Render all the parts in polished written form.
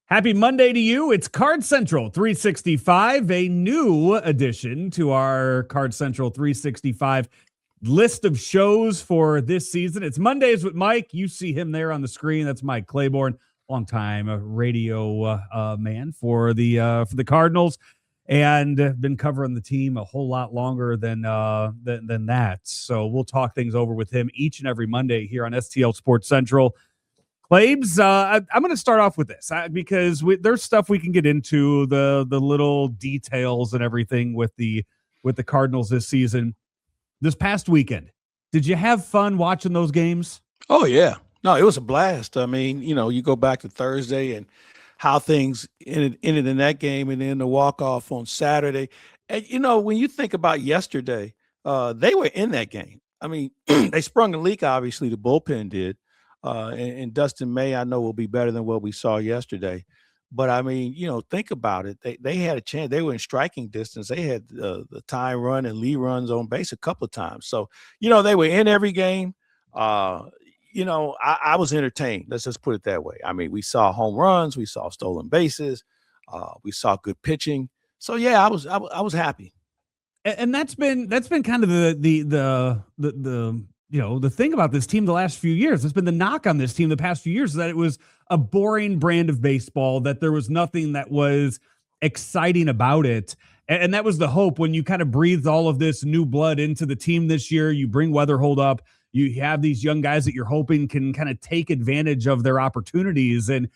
Happy Monday to you. It's Card Central 365, a new addition to our Card Central 365 list of shows for this season. It's Mondays with Mike. You see him there on the screen. That's Mike Claiborne, longtime radio man for the Cardinals, and been covering the team a whole lot longer than that. So we'll talk things over with him each and every Monday here on STL Sports Central. Claibs, I'm going to start off with this because there's stuff we can get into, the little details and everything with the Cardinals this season. This past weekend, did you have fun watching those games? Oh, yeah. No, it was a blast. I mean, you go back to Thursday and how things ended in that game, and then the walk-off on Saturday. And, when you think about yesterday, they were in that game. I mean, they sprung a leak, obviously, the bullpen did. And Dustin May, I know, will be better than what we saw yesterday. But, I mean, think about it. They had a chance. They were in striking distance. They had the time run and Lee runs on base a couple of times. So, they were in every game. I was entertained. Let's just put it that way. I mean, we saw home runs. We saw stolen bases. We saw good pitching. So, yeah, I was happy. And that's been kind of the thing about this team the last few years. It's been the knock on this team the past few years, is that it was a boring brand of baseball, that there was nothing that was exciting about it. And that was the hope when you kind of breathed all of this new blood into the team this year. You bring Weatherhold up. You have these young guys that you're hoping can kind of take advantage of their opportunities. And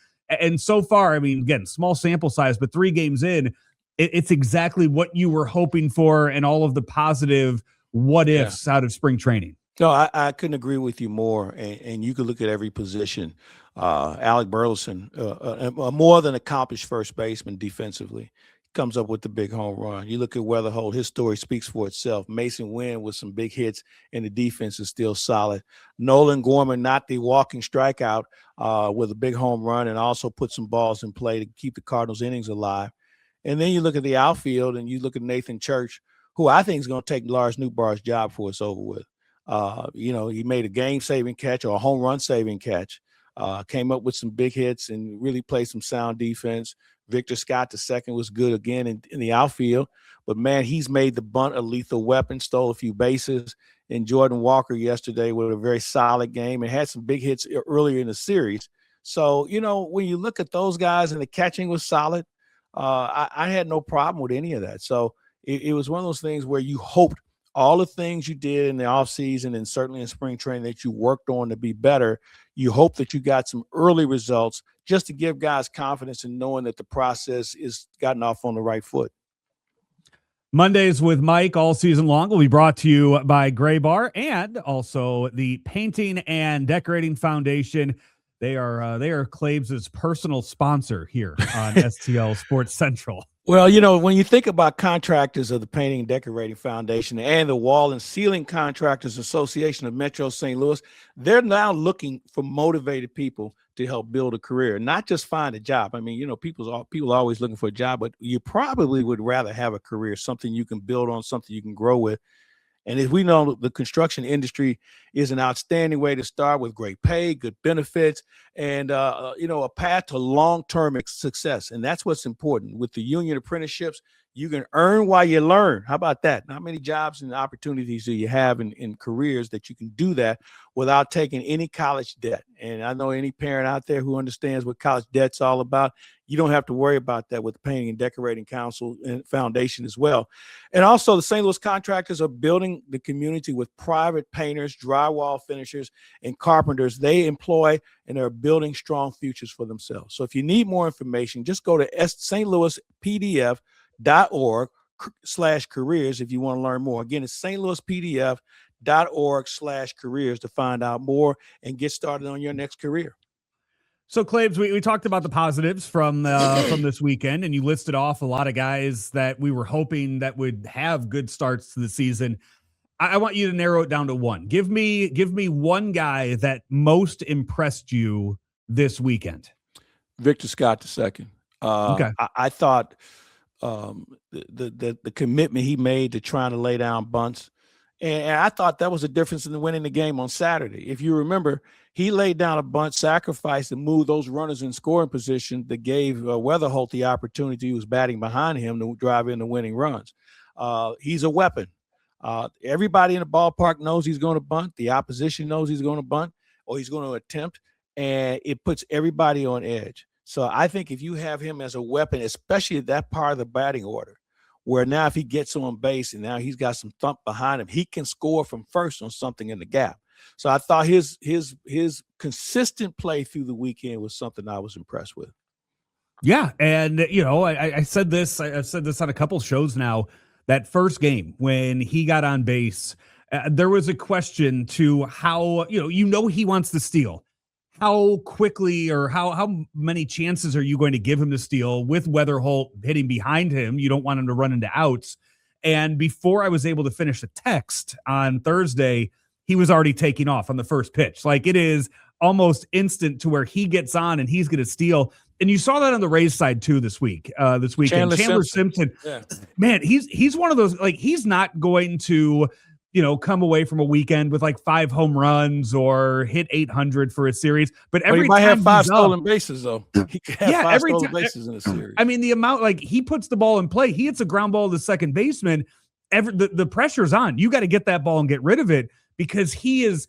so far, I mean, again, small sample size, but 3 games in, it's exactly what you were hoping for, and all of the positive what ifs out of spring training. No, I couldn't agree with you more. And you could look at every position. Alec Burleson, a more than accomplished first baseman defensively, comes up with the big home run. You look at Weatherhold, his story speaks for itself. Mason Wynn with some big hits, and the defense is still solid. Nolan Gorman, not the walking strikeout, with a big home run, and also put some balls in play to keep the Cardinals' innings alive. And then you look at the outfield, and you look at Nathan Church, who I think is going to take Lars Newbar's job before it's over with. He made a game-saving catch, or a home run-saving catch, came up with some big hits and really played some sound defense. Victor Scott, the second, was good again in the outfield. But, man, he's made the bunt a lethal weapon, stole a few bases. And Jordan Walker yesterday with a very solid game and had some big hits earlier in the series. So, when you look at those guys and the catching was solid, I had no problem with any of that. So it was one of those things where you hoped all the things you did in the offseason and certainly in spring training that you worked on to be better, you hope that you got some early results just to give guys confidence in knowing that the process is gotten off on the right foot. Mondays with Mike all season long will be brought to you by Gray Bar and also the Painting and Decorating Foundation. They are Claibs' personal sponsor here on STL Sports Central. Well, when you think about contractors of the Painting and Decorating Foundation and the Wall and Ceiling Contractors Association of Metro St. Louis, they're now looking for motivated people to help build a career, not just find a job. I mean, people are always looking for a job, but you probably would rather have a career, something you can build on, something you can grow with. And as we know, the construction industry is an outstanding way to start, with great pay, good benefits, and, a path to long-term success. And that's what's important. With the union apprenticeships, you can earn while you learn. How about that? How many jobs and opportunities do you have in careers that you can do that without taking any college debt? And I know any parent out there who understands what college debt's all about, you don't have to worry about that with the Painting and Decorating Council and Foundation as well. And also, the St. Louis contractors are building the community with private painters, drywall finishers, and carpenters. They employ and are building strong futures for themselves. So if you need more information, just go to stlouispdf.org/careers if you want to learn more. Again, it's stlouispdf.org/careers to find out more and get started on your next career. So, Claibs, we talked about the positives from this weekend, and you listed off a lot of guys that we were hoping that would have good starts to the season. I want you to narrow it down to one. Give me one guy that most impressed you this weekend. Victor Scott II. Okay. I thought the commitment he made to trying to lay down bunts, and I thought that was a difference in winning the game on Saturday. If you remember, He laid down a bunt, sacrificed, and moved those runners in scoring position that gave Weatherholt the opportunity, who was batting behind him, to drive in the winning runs. He's a weapon. Everybody in the ballpark knows he's going to bunt. The opposition knows he's going to bunt or he's going to attempt, and it puts everybody on edge. So I think if you have him as a weapon, especially at that part of the batting order, where now if he gets on base and now he's got some thump behind him, he can score from first on something in the gap. So I thought his consistent play through the weekend was something I was impressed with. Yeah, and I said this. I've said this on a couple shows now. That first game when he got on base, there was a question to how he wants to steal. How quickly or how many chances are you going to give him to steal with Weatherholt hitting behind him? You don't want him to run into outs. And before I was able to finish a text on Thursday, he was already taking off on the first pitch. Like, it is almost instant to where he gets on and he's going to steal. And you saw that on the Rays side too this weekend. Chandler Simpson, yeah. Man, he's one of those, like, he's not going to, come away from a weekend with like 5 home runs or hit 800 for a series. But every he might time have 5 stolen bases, though. He could have 5 stolen bases in a series. I mean, the amount, like, he puts the ball in play, he hits a ground ball to the second baseman. The pressure's on. You got to get that ball and get rid of it, because he's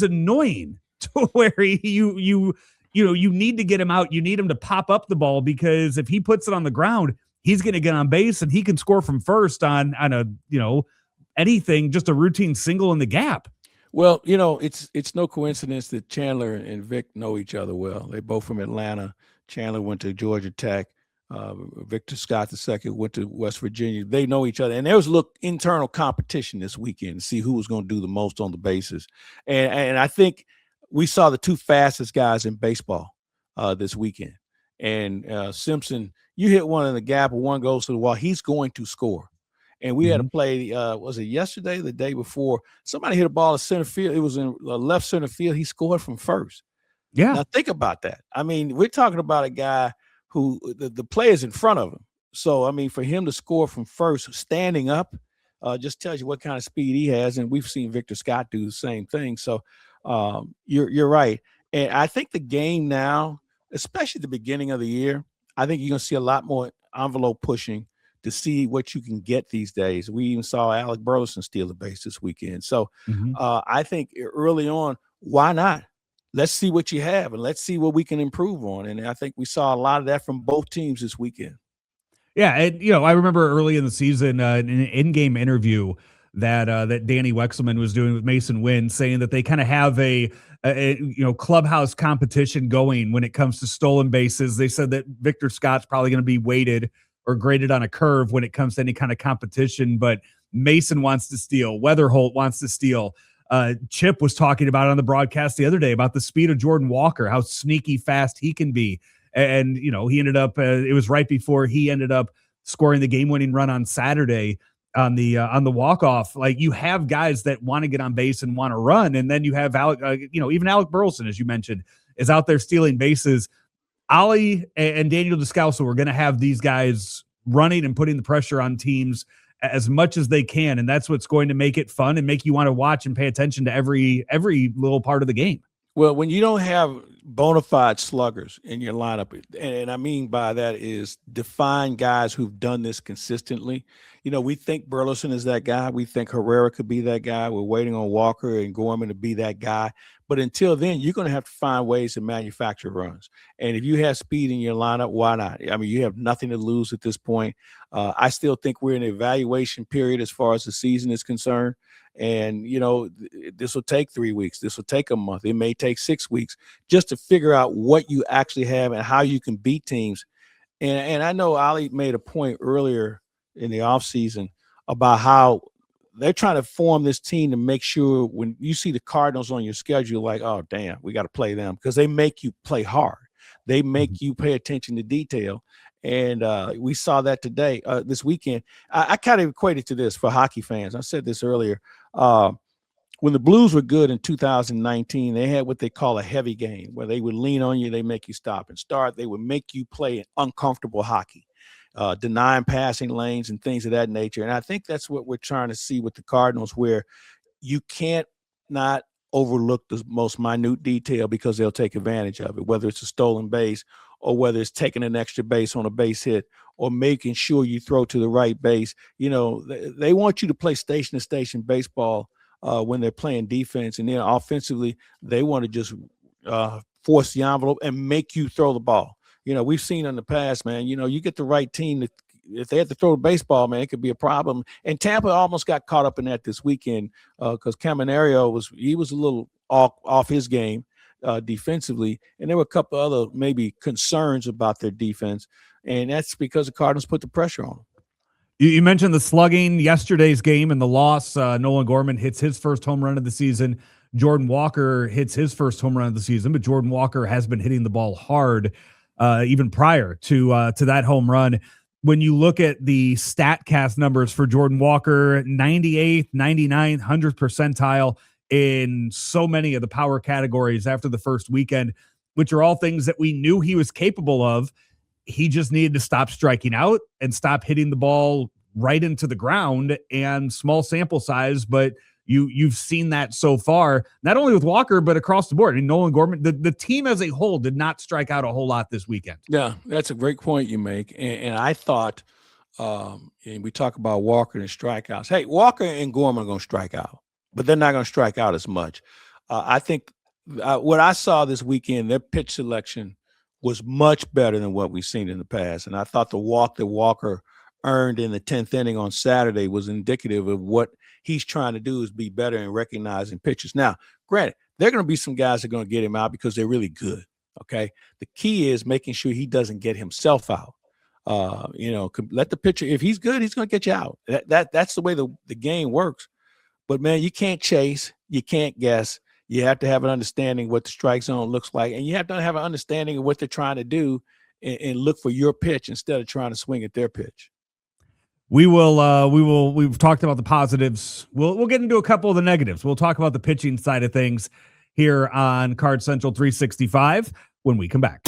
annoying to where you need to get him out. You need him to pop up the ball, because if he puts it on the ground, he's going to get on base and he can score from first on a, anything, just a routine single in the gap. Well, it's no coincidence that Chandler and Vic know each other well. They're both from Atlanta. Chandler went to Georgia Tech. Victor Scott II went to West Virginia. They know each other. And there was internal competition this weekend to see who was going to do the most on the bases. And I think we saw the 2 fastest guys in baseball this weekend. And Simpson, you hit one in the gap or one goes to the wall, he's going to score. And we had to play, was it yesterday, the day before? Somebody hit a ball to center field. It was in left center field. He scored from first. Yeah. Now think about that. I mean, we're talking about a guy who the play is in front of him. So, I mean, for him to score from first, standing up, just tells you what kind of speed he has. And we've seen Victor Scott do the same thing. So you're right. And I think the game now, especially at the beginning of the year, I think you're going to see a lot more envelope pushing to see what you can get these days. We even saw Alec Burleson steal a base this weekend. So I think early on, why not? Let's see what you have and let's see what we can improve on. And I think we saw a lot of that from both teams this weekend. Yeah. And, I remember early in the season, in an in-game interview that Danny Wexelman was doing with Mason Wynn, saying that they kind of have a clubhouse competition going when it comes to stolen bases. They said that Victor Scott's probably going to be weighted or graded on a curve when it comes to any kind of competition, but Mason wants to steal. Weatherholt wants to steal. Chip was talking about it on the broadcast the other day about the speed of Jordan Walker, how sneaky fast he can be. And, he ended up, it was right before he ended up scoring the game-winning run on Saturday on the walk-off. Like, you have guys that want to get on base and want to run. And then you have even Alec Burleson, as you mentioned, is out there stealing bases. Ollie and Daniel Descalso are going to have these guys running and putting the pressure on teams as much as they can. And that's what's going to make it fun and make you want to watch and pay attention to every little part of the game. Well, when you don't have bona fide sluggers in your lineup, and I mean by that is defined guys who've done this consistently. We think Burleson is that guy. We think Herrera could be that guy. We're waiting on Walker and Gorman to be that guy. But until then, you're going to have to find ways to manufacture runs. And if you have speed in your lineup, why not? I mean, you have nothing to lose at this point. I still think we're in an evaluation period as far as the season is concerned. And, this will take 3 weeks. This will take a month. It may take 6 weeks just to figure out what you actually have and how you can beat teams. And I know Ali made a point earlier in the offseason about how they're trying to form this team to make sure when you see the Cardinals on your schedule, like, oh, damn, we got to play them, because they make you play hard. They make you pay attention to detail. And we saw that today, this weekend. I kind of equated to this for hockey fans. I said this earlier. When the Blues were good in 2019, they had what they call a heavy game, where they would lean on you, they make you stop and start. They would make you play uncomfortable hockey, denying passing lanes and things of that nature. And I think that's what we're trying to see with the Cardinals, where you can't not overlook the most minute detail because they'll take advantage of it, whether it's a stolen base or whether it's taking an extra base on a base hit or making sure you throw to the right base. You know, they want you to play station to station baseball when they're playing defense, and then offensively, they want to just force the envelope and make you throw the ball. You know, we've seen in the past, man, you know, you get the right team that if they have to throw the baseball, man, it could be a problem. And Tampa almost got caught up in that this weekend because Caminario was a little off his game defensively, and there were a couple other maybe concerns about their defense, and that's because the Cardinals put the pressure on them. You mentioned the slugging, yesterday's game and the loss. Nolan Gorman hits his first home run of the season. Jordan Walker hits his first home run of the season, but Jordan Walker has been hitting the ball hard even prior to that home run. When you look at the StatCast numbers for Jordan Walker, 98th, 99th, 100th percentile in so many of the power categories after the first weekend, which are all things that we knew he was capable of. He just needed to stop striking out and stop hitting the ball right into the ground, and small sample size, but you've seen that so far, not only with Walker, but across the board. I mean, Nolan Gorman, the team as a whole did not strike out a whole lot this weekend. Yeah, that's a great point you make. And I thought, and we talk about Walker and strikeouts. Hey, Walker and Gorman are going to strike out, but they're not going to strike out as much. I think what I saw this weekend, their pitch selection was much better than what we've seen in the past. And I thought the walk that Walker earned in the 10th inning on Saturday was indicative of what he's trying to do, is be better in recognizing pitches. Now, granted, there are going to be some guys that are going to get him out because they're really good. Okay. The key is making sure he doesn't get himself out. Let the pitcher, if he's good, he's going to get you out. That's the way the game works. But man, you can't chase, you can't guess. You have to have an understanding what the strike zone looks like, and you have to have an understanding of what they're trying to do and look for your pitch instead of trying to swing at their pitch. We've talked about the positives. We'll get into a couple of the negatives. We'll talk about the pitching side of things here on Card Central 365 when we come back.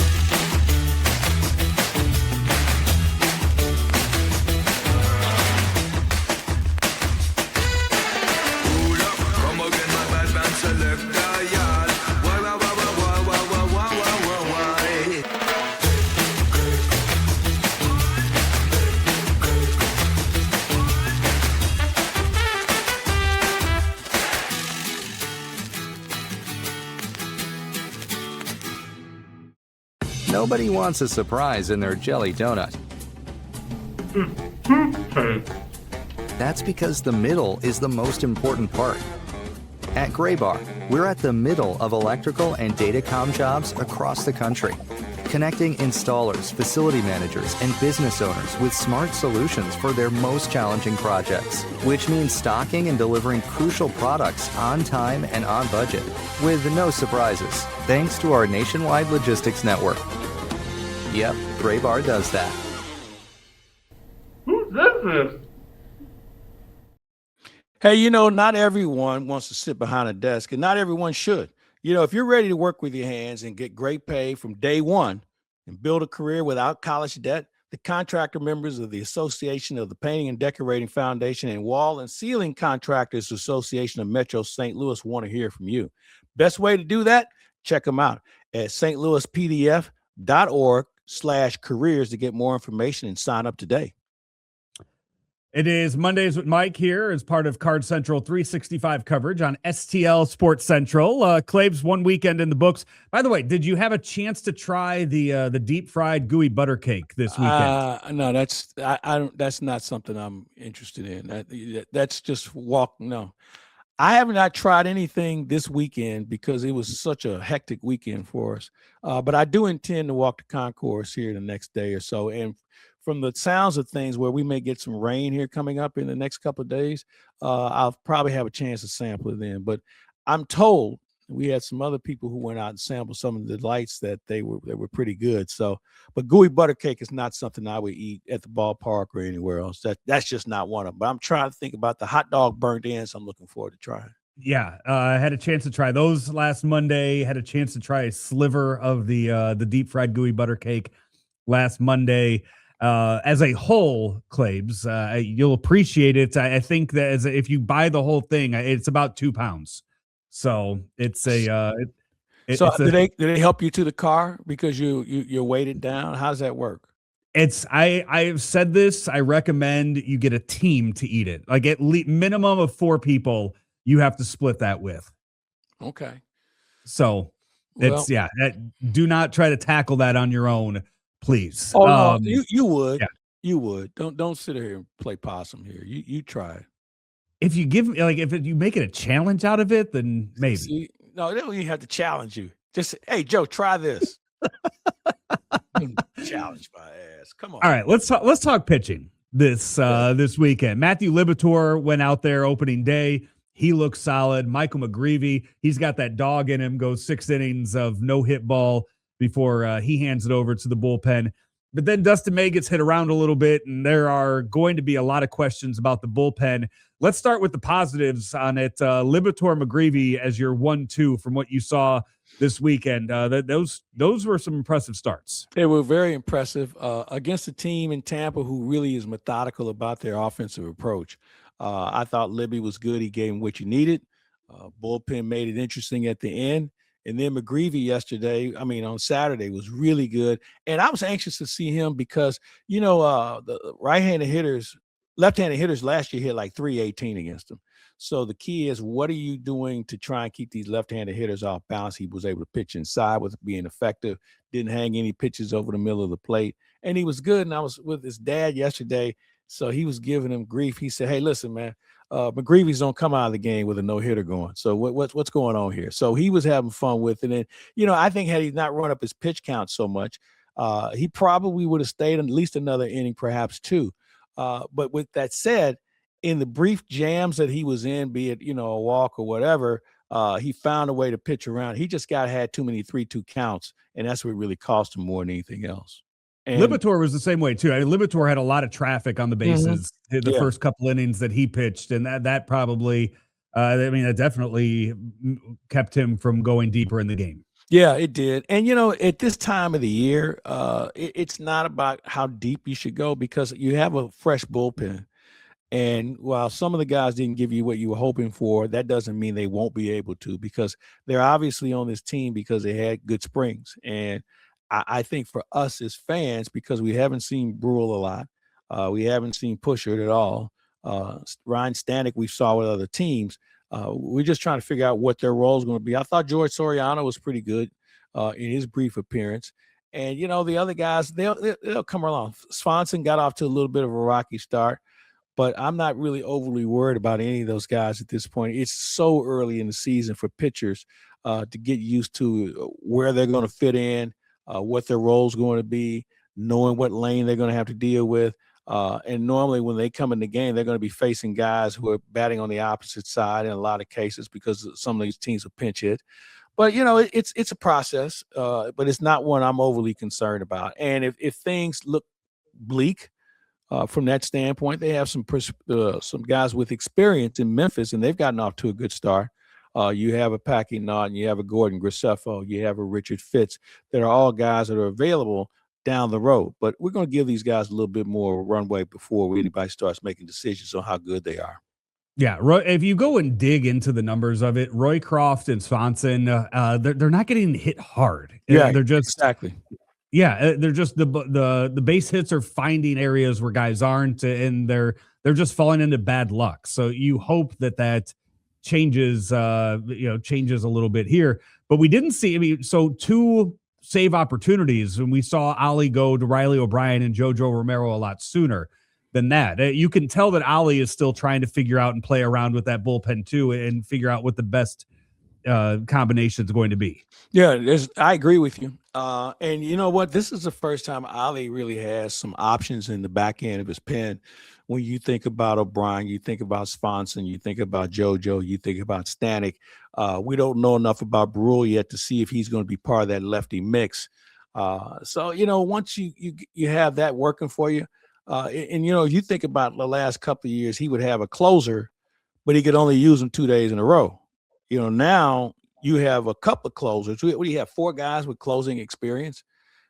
Nobody wants a surprise in their jelly donut. That's because the middle is the most important part. At Graybar, we're at the middle of electrical and datacom jobs across the country, connecting installers, facility managers, and business owners with smart solutions for their most challenging projects, which means stocking and delivering crucial products on time and on budget, with no surprises, thanks to our nationwide logistics network. Yep, Graybar does that. Who's this? Hey, not everyone wants to sit behind a desk, and not everyone should. If you're ready to work with your hands and get great pay from day one and build a career without college debt, the contractor members of the Association of the Painting and Decorating Foundation and Wall and Ceiling Contractors Association of Metro St. Louis want to hear from you. Best way to do that? Check them out at stlouispdf.org/careers to get more information and sign up today. It is Mondays with Mike here as part of Card Central 365 coverage on STL Sports Central. Claibs, one weekend in the books. By the way, did you have a chance to try the deep fried gooey butter cake this weekend? No, that's not something I'm interested in. That's just no. I have not tried anything this weekend because it was such a hectic weekend for us. But I do intend to walk the concourse here the next day or so. And from the sounds of things, where we may get some rain here coming up in the next couple of days, I'll probably have a chance to sample it then. But I'm told we had some other people who went out and sampled some of the delights that they were pretty good. So, but gooey butter cake is not something I would eat at the ballpark or anywhere else. That's just not one of them. But I'm trying to think about the hot dog burnt ends. I'm looking forward to trying. Yeah, I had a chance to try those last Monday. Had a chance to try a sliver of the deep fried gooey butter cake last Monday. As a whole, Claibs, you'll appreciate it. I think that if you buy the whole thing, it's about 2 pounds. So it's a So it's a did they help you to the car because you're weighted down? How does that work? it's I've said this. I recommend you get a team to eat it. Like at least minimum of 4 people you have to split that with. Okay. So Well, do not try to tackle that on your own, please. oh no, you would. Yeah. You would. Don't sit here and play possum here. You try it. If you give like if you make it a challenge out of it, then maybe. See, no, they don't even have to challenge you. Just hey, Joe, try this. Challenge my ass. Come on. All right, let's talk pitching this weekend. Matthew Liberatore went out there opening day. He looks solid. Michael McGreevy, he's got that dog in him, goes 6 innings of no hit ball before he hands it over to the bullpen. But then Dustin May gets hit around a little bit, and there are going to be a lot of questions about the bullpen. Let's start with the positives on it. Liberatore, McGreevy as your 1-2 from what you saw this weekend. Those were some impressive starts. They were very impressive against a team in Tampa who really is methodical about their offensive approach. I thought Libby was good. He gave him what you needed. Bullpen made it interesting at the end. And then McGreevy on Saturday was really good. And I was anxious to see him because, the left-handed hitters last year hit like 318 against him. So the key is, what are you doing to try and keep these left-handed hitters off balance? He was able to pitch inside with being effective, didn't hang any pitches over the middle of the plate. And he was good. And I was with his dad yesterday, so he was giving him grief. He said, hey, listen, man, McGreevy's don't come out of the game with a no-hitter going. So what's going on here? So he was having fun with it. And, I think had he not run up his pitch count so much, he probably would have stayed at least another inning, perhaps 2. But with that said, in the brief jams that he was in, be it, a walk or whatever, he found a way to pitch around. He just had too many 3-2 counts, and that's what really cost him more than anything else. And Liberatore was the same way too. Liberatore had a lot of traffic on the bases the first couple innings that he pitched, and that probably, that definitely kept him from going deeper in the game. Yeah, it did. And, at this time of the year, it's not about how deep you should go because you have a fresh bullpen. And while some of the guys didn't give you what you were hoping for, that doesn't mean they won't be able to, because they're obviously on this team because they had good springs. And I think for us as fans, because we haven't seen Brule a lot, we haven't seen Pushert at all. Ryan Stanek we saw with other teams. We're just trying to figure out what their role is going to be. I thought George Soriano was pretty good in his brief appearance. And, the other guys, they'll come along. Swanson got off to a little bit of a rocky start, but I'm not really overly worried about any of those guys at this point. It's so early in the season for pitchers to get used to where they're going to fit in, what their role is going to be, knowing what lane they're going to have to deal with. And normally when they come in the game, they're going to be facing guys who are batting on the opposite side in a lot of cases because some of these teams are pinch hit. But, it's a process, but it's not one I'm overly concerned about. And if things look bleak from that standpoint, they have some guys with experience in Memphis, and they've gotten off to a good start. You have a Packy Naughton, you have a Gordon Graceffo, you have a Richard Fitz. That are all guys that are available down the road. But we're going to give these guys a little bit more runway before anybody starts making decisions on how good they are. Yeah, if you go and dig into the numbers of it, Roycroft and Swanson, they're not getting hit hard. Yeah, they're just exactly. Yeah, they're just the base hits are finding areas where guys aren't, and they're just falling into bad luck. So you hope that changes, changes a little bit here. But we didn't see. So 2 save opportunities, and we saw Ollie go to Riley O'Brien and JoJo Romero a lot sooner than that. You can tell that Ollie is still trying to figure out and play around with that bullpen too, and figure out what the best combination is going to be. Yeah, I agree with you. And you know what? This is the first time Ollie really has some options in the back end of his pen. When you think about O'Brien, you think about Swanson, you think about JoJo, you think about Stanek. We don't know enough about Brule yet to see if he's going to be part of that lefty mix. So, once you have that working for you, and you think about the last couple of years, he would have a closer, but he could only use them 2 days in a row. Now you have a couple of closers. What do you have? 4 guys with closing experience.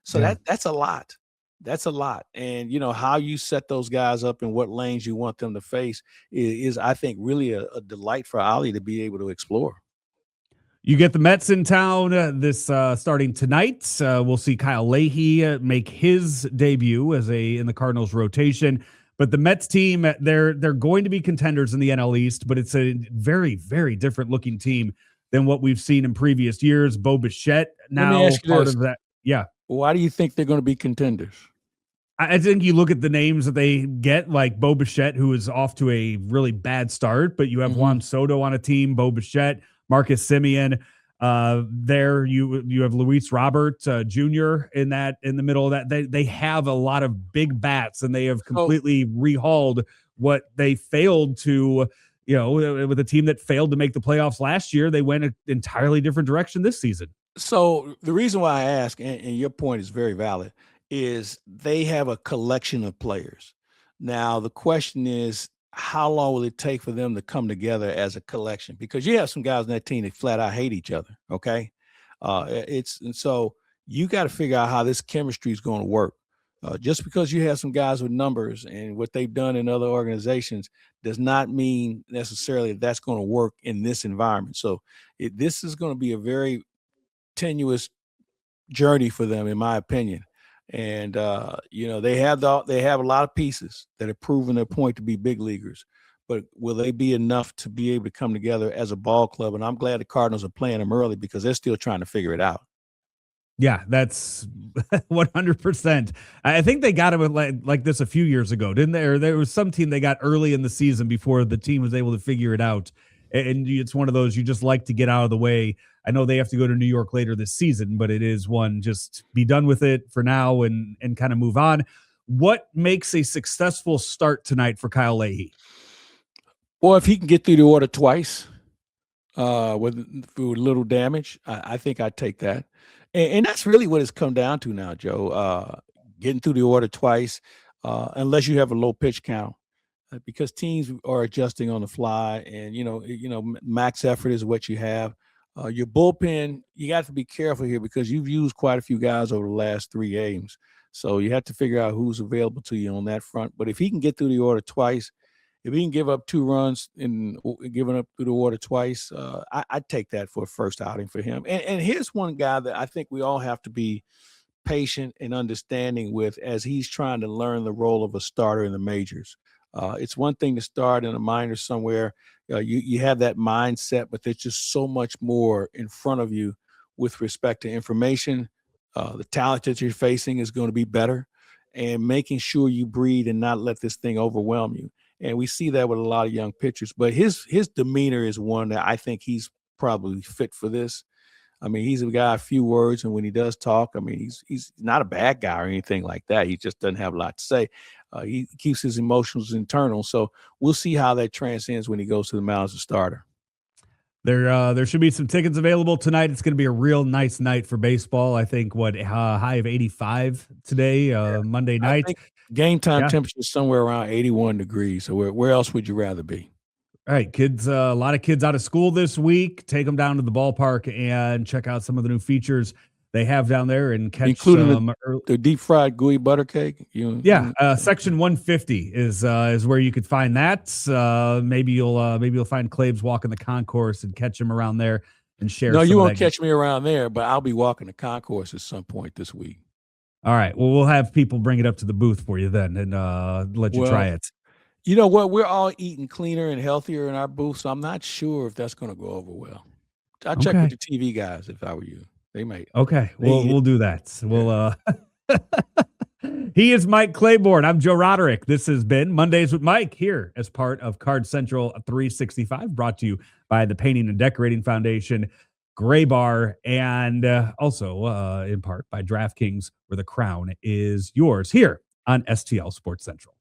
So that's a lot. That's a lot. And, how you set those guys up and what lanes you want them to face is I think, really a delight for Ollie to be able to explore. You get the Mets in town this starting tonight. We'll see Kyle Leahy make his debut in the Cardinals rotation. But the Mets team, they're going to be contenders in the NL East, but it's a very, very different looking team than what we've seen in previous years. Bo Bichette now part of that. Yeah. Why do you think they're going to be contenders? I think you look at the names that they get, like Bo Bichette, who is off to a really bad start, but you have Juan Soto on a team, Bo Bichette, Marcus Semien. There you have Luis Robert Jr. in the middle of that. They have a lot of big bats, and they have completely rehauled what they failed to. With a team that failed to make the playoffs last year, they went an entirely different direction this season. So the reason why I ask, and your point is very valid, is they have a collection of players. Now the question is, how long will it take for them to come together as a collection? Because you have some guys on that team that flat out hate each other. Okay. And so you got to figure out how this chemistry is going to work. Just because you have some guys with numbers and what they've done in other organizations does not mean necessarily that's going to work in this environment. So this is going to be a very tenuous journey for them, in my opinion. And they have a lot of pieces that have proven their point to be big leaguers, but will they be enough to be able to come together as a ball club? And I'm glad the Cardinals are playing them early because they're still trying to figure it out. Yeah, that's 100%. I think they got him like this a few years ago, didn't they? Or there was some team they got early in the season before the team was able to figure it out. And it's one of those you just like to get out of the way. I know they have to go to New York later this season, but it is one, just be done with it for now and kind of move on. What makes a successful start tonight for Kyle Leahy? Well, if he can get through the order twice with little damage, I think I'd take that. And that's really what it's come down to now, Joe. Getting through the order twice, unless you have a low pitch count, because teams are adjusting on the fly, and max effort is what you have. Your bullpen, you got to be careful here because you've used quite a few guys over the last 3 games, so you have to figure out who's available to you on that front. But if he can get through the order twice, if he can give up 2 runs in giving up through the order twice, I'd take that for a first outing for him. And here's one guy that I think we all have to be patient and understanding with as he's trying to learn the role of a starter in the majors. It's one thing to start in a minor somewhere. You have that mindset, but there's just so much more in front of you with respect to information. The talent that you're facing is going to be better, and making sure you breathe and not let this thing overwhelm you. And we see that with a lot of young pitchers, but his demeanor is one that I think he's probably fit for this. I mean, he's a guy, a few words, and when he does talk, I mean, he's not a bad guy or anything like that. He just doesn't have a lot to say. He keeps his emotions internal. So we'll see how that transcends when he goes to the mound as a starter. There should be some tickets available tonight. It's going to be a real nice night for baseball. I think high of 85 today, Monday night. Game time temperature is somewhere around 81 degrees. So where else would you rather be? All right, kids, a lot of kids out of school this week. Take them down to the ballpark and check out some of the new features they have down there and catch including the deep fried gooey butter cake. Section 150 is where you could find that. Maybe you'll find Claibs walking the concourse and catch him around there and share. No, you won't catch me around there, but I'll be walking the concourse at some point this week. All right. Well, we'll have people bring it up to the booth for you then and let you try it. You know what? We're all eating cleaner and healthier in our booth, so I'm not sure if that's going to go over well. I'll check with the TV guys if I were you. They might. Okay. We'll do that. He is Mike Claiborne. I'm Joe Roderick. This has been Mondays with Mike here as part of Card Central 365, brought to you by the Painting and Decorating Foundation, Gray Bar, and also in part by DraftKings, where the crown is yours here on STL Sports Central.